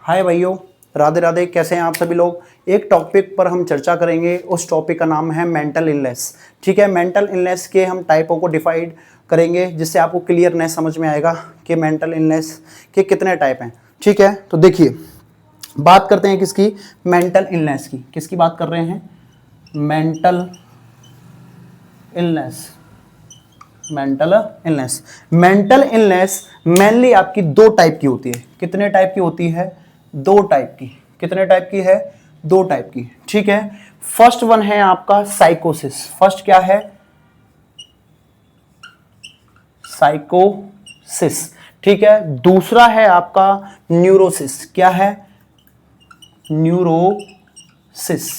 हाय भाइयों, राधे राधे। कैसे हैं आप सभी लोग। एक टॉपिक पर हम चर्चा करेंगे, उस टॉपिक का नाम है मेंटल इलनेस। ठीक है, मेंटल इलनेस के हम टाइपों को डिफाइड करेंगे जिससे आपको क्लियरनेस समझ में आएगा कि मेंटल इलनेस के कितने टाइप हैं। ठीक है, तो देखिए बात करते हैं किसकी, मेंटल इलनेस की। किसकी बात कर रहे हैं, mental illness. Mental illness, mental illness mainly आपकी दो टाइप की होती है। कितने टाइप की होती है, दो टाइप की। कितने टाइप की है, दो टाइप की। ठीक है, फर्स्ट वन है आपका साइकोसिस। फर्स्ट क्या है, साइकोसिस। ठीक है, दूसरा है आपका न्यूरोसिस। क्या है, न्यूरोसिस।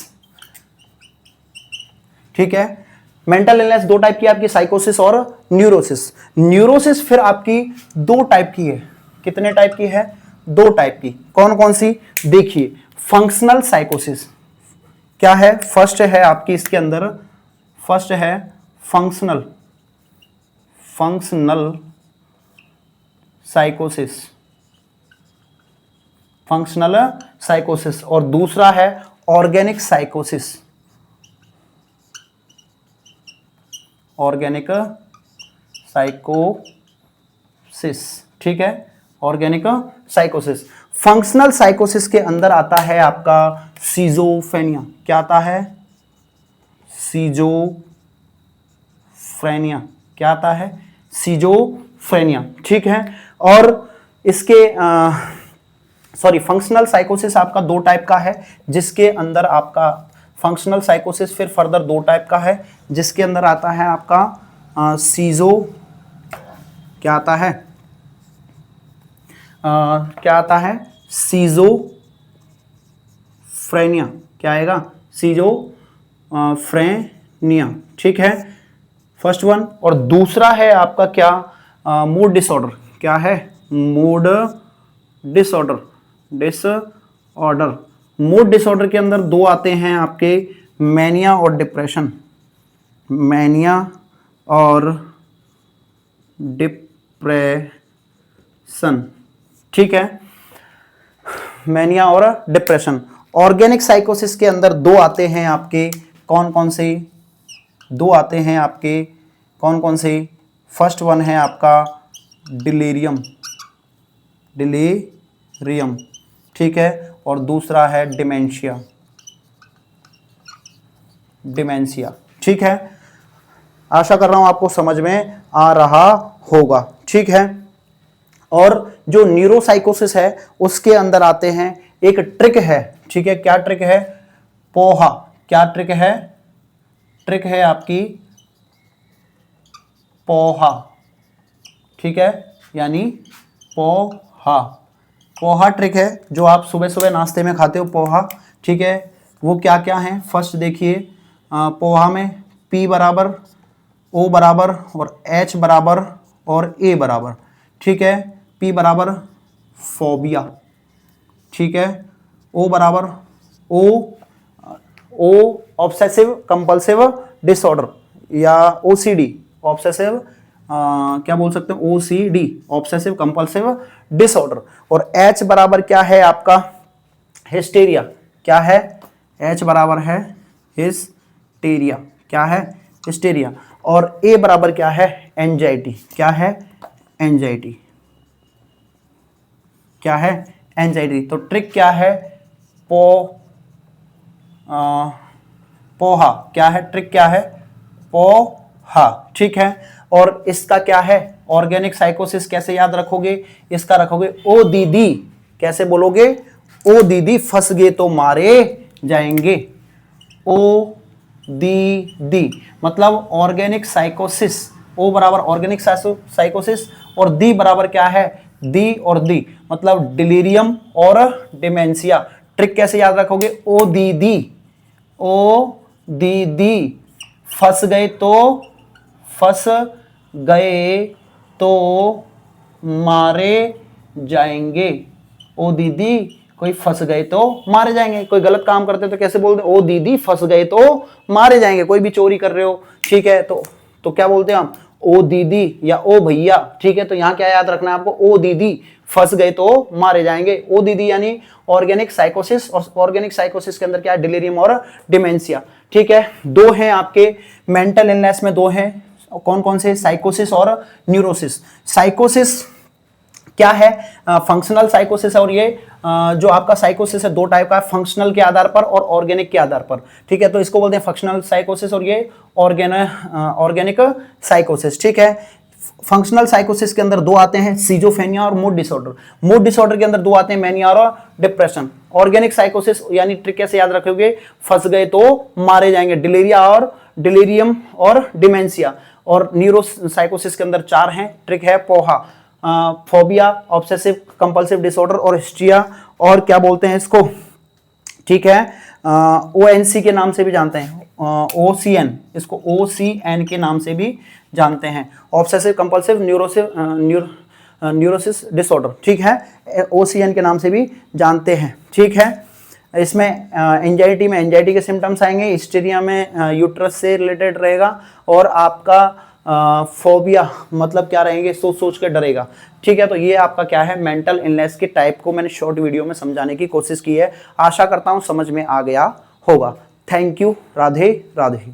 ठीक है, मेंटल इलनेस दो टाइप की आपकी, साइकोसिस और न्यूरोसिस। न्यूरोसिस फिर आपकी दो टाइप की है। कितने टाइप की है, दो टाइप की। कौन कौन सी, देखिए फंक्शनल साइकोसिस क्या है, फर्स्ट है आपकी इसके अंदर, फर्स्ट है फंक्शनल फंक्शनल साइकोसिस, फंक्शनल साइकोसिस। और दूसरा है ऑर्गेनिक साइकोसिस, ऑर्गेनिक साइकोसिस। ठीक है, ऑर्गेनिक साइकोसिस। फंक्शनल साइकोसिस के अंदर आता है आपका सीजोफ्रेनिया। क्या आता है, सीजोफ्रेनिया। क्या आता है, सीजोफ्रेनिया। ठीक है, और इसके सॉरी फंक्शनल साइकोसिस आपका दो टाइप का है, जिसके अंदर आपका फंक्शनल साइकोसिस फिर फर्दर दो टाइप का है, जिसके अंदर आता है आपका सीजो, क्या आता है, क्या आता है, सीजोफ्रेनिया। क्या आएगा, सीजोफ्रेनिया। ठीक है, फर्स्ट वन। और दूसरा है आपका क्या, मूड डिसऑर्डर। क्या है, mood disorder, disorder. Mood disorder के अंदर दो आते हैं आपके, मैनिया और डिप्रेशन। मैनिया और डिप्रेशन। ठीक है, मैनिया और डिप्रेशन। ऑर्गेनिक साइकोसिस के अंदर दो आते हैं आपके, कौन कौन से, दो आते हैं आपके, कौन कौन से। फर्स्ट वन है आपका डिलीरियम, डिलीरियम। ठीक है, और दूसरा है डिमेंशिया, डिमेंशिया। ठीक है, आशा कर रहा हूं आपको समझ में आ रहा होगा। ठीक है, और जो न्यूरोसाइकोसिस है उसके अंदर आते हैं, एक ट्रिक है। ठीक है, क्या ट्रिक है, पोहा। क्या ट्रिक है, ट्रिक है आपकी पोहा। ठीक है, यानी पोहा, पोहा ट्रिक है जो आप सुबह सुबह नाश्ते में खाते हो, पोहा। ठीक है, वो क्या क्या है, फर्स्ट देखिए पोहा में P बराबर, O बराबर और H बराबर और A बराबर। ठीक है, P बराबर फोबिया। ठीक है, O बराबर ओ ऑब्सेसिव कंपल्सिव डिसऑर्डर या OCD, ऑब्सेसिव क्या बोल सकते हैं, OCD, ऑब्सेसिव कंपल्सिव डिसऑर्डर। और H बराबर क्या है आपका, हिस्टेरिया। क्या है, H बराबर है हिस्टेरिया। क्या है, हिस्टेरिया। और A बराबर क्या है, एंजाइटी। क्या है, एंजाइटी। क्या है, एंजाइटी। तो ट्रिक क्या है, पोहा। क्या है, ट्रिक क्या है, पोहा। ठीक है, और इसका क्या है, ऑर्गेनिक साइकोसिस कैसे याद रखोगे, इसका रखोगे ओ दीदी। कैसे बोलोगे, ओ दीदी फंस गए तो मारे जाएंगे। ओ दी मतलब ऑर्गेनिक साइकोसिस, ओ बराबर ऑर्गेनिक साइकोसिस और दी बराबर क्या है, दी और दी मतलब डिलीरियम और डिमेंशिया। ट्रिक कैसे याद रखोगे, ओ दीदी, ओ दीदी फंस गए तो, फंस गए तो मारे जाएंगे। ओ दीदी कोई फंस गए तो मारे जाएंगे। कोई गलत काम करते तो कैसे बोलते, ओ दीदी फंस गए तो मारे जाएंगे। कोई भी चोरी कर रहे हो, ठीक है, तो क्या बोलते हैं हम, ओ दीदी या ओ भैया, ठीक है। तो यहाँ क्या याद रखना है आपको, ओ दीदी फंस गए तो मारे जाएंगे। ओ दीदी यानी ऑर्गेनिक साइकोसिस, और ऑर्गेनिक साइकोसिस के अंदर क्या है, डिलीरियम और डिमेंशिया, ठीक है। दो हैं आपके मेंटल इलनेस में, दो हैं, कौन कौन से, साइकोसिस और न्यूरोसिस। साइकोसिस क्या है, फंक्शनल साइकोसिस, और ये जो आपका साइकोसिस है दो टाइप का है, फंक्शनल के आधार पर और ऑर्गेनिक के आधार पर, ठीक है। तो इसको बोलते हैं फंक्शनल साइकोसिस और ये ऑर्गेनिक साइकोसिस, ठीक है। फंक्शनल साइकोसिस के अंदर दो आते हैं, सीजोफ्रेनिया और मूड डिसऑर्डर। मूड डिसऑर्डर के अंदर दो आते हैं, मैनिया और डिप्रेशन। ऑर्गेनिक साइकोसिस यानी ट्रिक कैसे याद रखोगे, फंस गए तो मारे जाएंगे, डिलीरिया और डिलीरियम और डिमेंशिया। और न्यूरो साइकोसिस के अंदर चार हैं, ट्रिक है poha, phobia, obsessive compulsive disorder और हिस्ट्रिया, और क्या बोलते हैं इसको, ठीक है, ONC के नाम से भी जानते हैं, OCN, इसको OCN के नाम से भी जानते हैं, ऑब्सेसिव कंपल्सिव न्यूरोसिस डिसऑर्डर, ठीक है, OCN के नाम से भी जानते हैं, ठीक है। इसमें एंजाइटी में एंजाइटी के सिम्टम्स आएंगे, हिस्टीरिया में यूट्रस से रिलेटेड रहेगा, और आपका फोबिया मतलब क्या रहेंगे, सोच सोच के डरेगा, ठीक है। तो ये आपका क्या है, मेंटल इलनेस के टाइप को मैंने शॉर्ट वीडियो में समझाने की कोशिश की है। आशा करता हूं समझ में आ गया होगा। Thank you. राधे राधे।